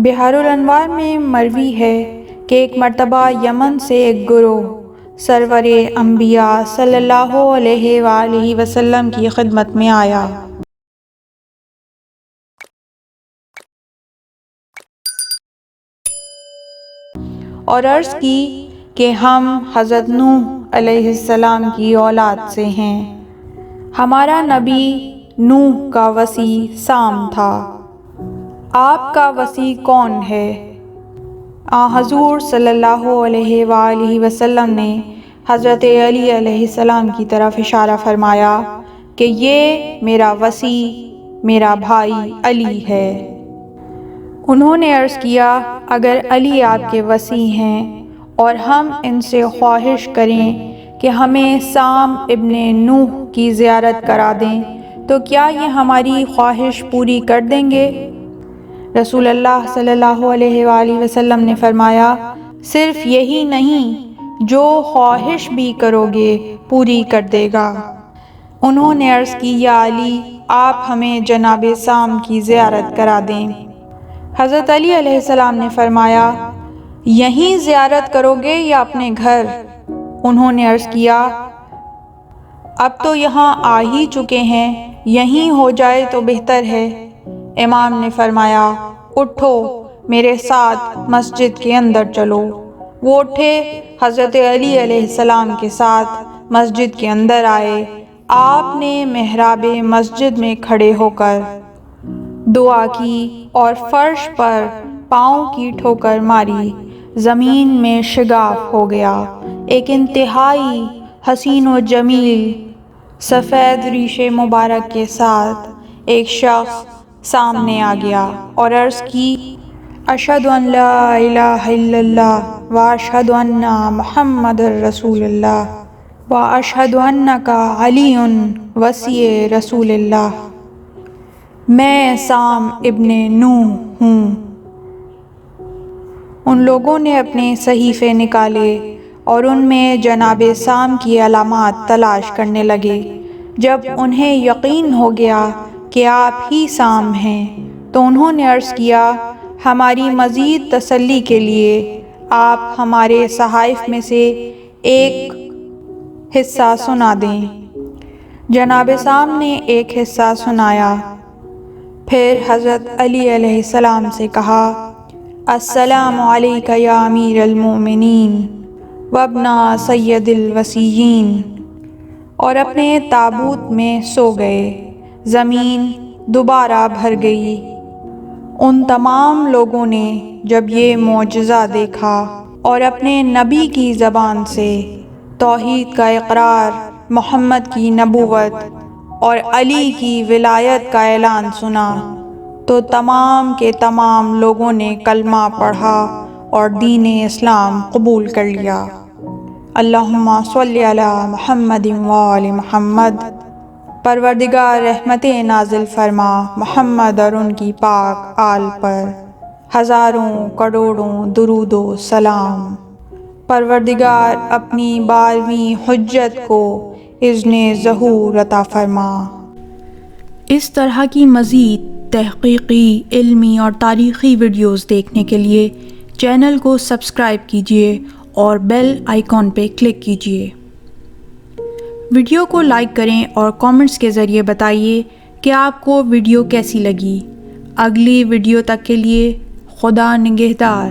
بحار الانوار میں مروی ہے کہ ایک مرتبہ یمن سے ایک گروہ سرور انبیاء صلی اللہ علیہ وآلہ وسلم کی خدمت میں آیا اور عرض کی کہ ہم حضرت نوح علیہ السلام کی اولاد سے ہیں۔ ہمارا نبی نوح کا وصی سام تھا، آپ کا وصی کون ہے؟ حضور صلی اللہ علیہ وآلہ وسلم نے حضرت علی علیہ السلام کی طرف اشارہ فرمایا کہ یہ میرا وصی میرا بھائی علی ہے۔ انہوں نے عرض کیا اگر علی آپ کے وصی ہیں اور ہم ان سے خواہش کریں کہ ہمیں سام ابن نوح کی زیارت کرا دیں تو کیا یہ ہماری خواہش پوری کر دیں گے؟ رسول اللہ صلی اللہ علیہ وآلہ وسلم نے فرمایا صرف یہی نہیں، جو خواہش بھی کرو گے پوری کر دے گا۔ انہوں نے عرض کی یا علی آپ ہمیں جناب سام کی زیارت کرا دیں۔ حضرت علی علیہ السلام نے فرمایا یہیں زیارت کرو گے یا اپنے گھر؟ انہوں نے عرض کیا اب تو یہاں آ ہی چکے ہیں، یہیں ہو جائے تو بہتر ہے۔ امام نے فرمایا اٹھو میرے ساتھ مسجد کے اندر چلو۔ وہ اٹھے، حضرت علی علیہ السلام کے ساتھ مسجد کے اندر آئے۔ آپ نے محراب مسجد میں کھڑے ہو کر دعا کی اور فرش پر پاؤں کی ٹھوکر ماری، زمین میں شگاف ہو گیا۔ ایک انتہائی حسین و جمیل سفید ریش مبارک کے ساتھ ایک شخص سامنے آ گیا اور عرض کی اشہد ان لا الہ الا اللہ واشہد ان محمد رسول اللہ واشہد انک علی وصی رسول اللہ۔ میں سام ابن نوح ہوں۔ ان لوگوں نے اپنے صحیفے نکالے اور ان میں جناب سام کی علامات تلاش کرنے لگے۔ جب انہیں یقین ہو گیا کہ آپ ہی سام ہیں تو انہوں نے عرض کیا ہماری مزید تسلی کے لیے آپ ہمارے صحائف میں سے ایک حصہ سنا دیں۔ جناب سام نے ایک حصہ سنایا، پھر حضرت علی علیہ السلام سے کہا السلام علیک یا امیر المؤمنین وابن سید الوصیین، اور اپنے تابوت میں سو گئے۔ زمین دوبارہ بھر گئی۔ ان تمام لوگوں نے جب یہ معجزہ دیکھا اور اپنے نبی کی زبان سے توحید کا اقرار، محمد کی نبوت اور علی کی ولایت کا اعلان سنا تو تمام کے تمام لوگوں نے کلمہ پڑھا اور دین اسلام قبول کر لیا۔ اللہم صلی علی محمد وآل محمد۔ پروردگار رحمتیں نازل فرما محمد اور ان کی پاک آل پر ہزاروں کروڑوں درود و سلام۔ پروردگار اپنی 12ویں حجت کو اذن ظہور عطا فرما۔ اس طرح کی مزید تحقیقی، علمی اور تاریخی ویڈیوز دیکھنے کے لیے چینل کو سبسکرائب کیجیے اور بیل آئیکن پہ کلک کیجیے۔ ویڈیو کو لائک کریں اور کامنٹس کے ذریعے بتائیے کہ آپ کو ویڈیو کیسی لگی۔ اگلی ویڈیو تک کے لیے خدا نگہدار۔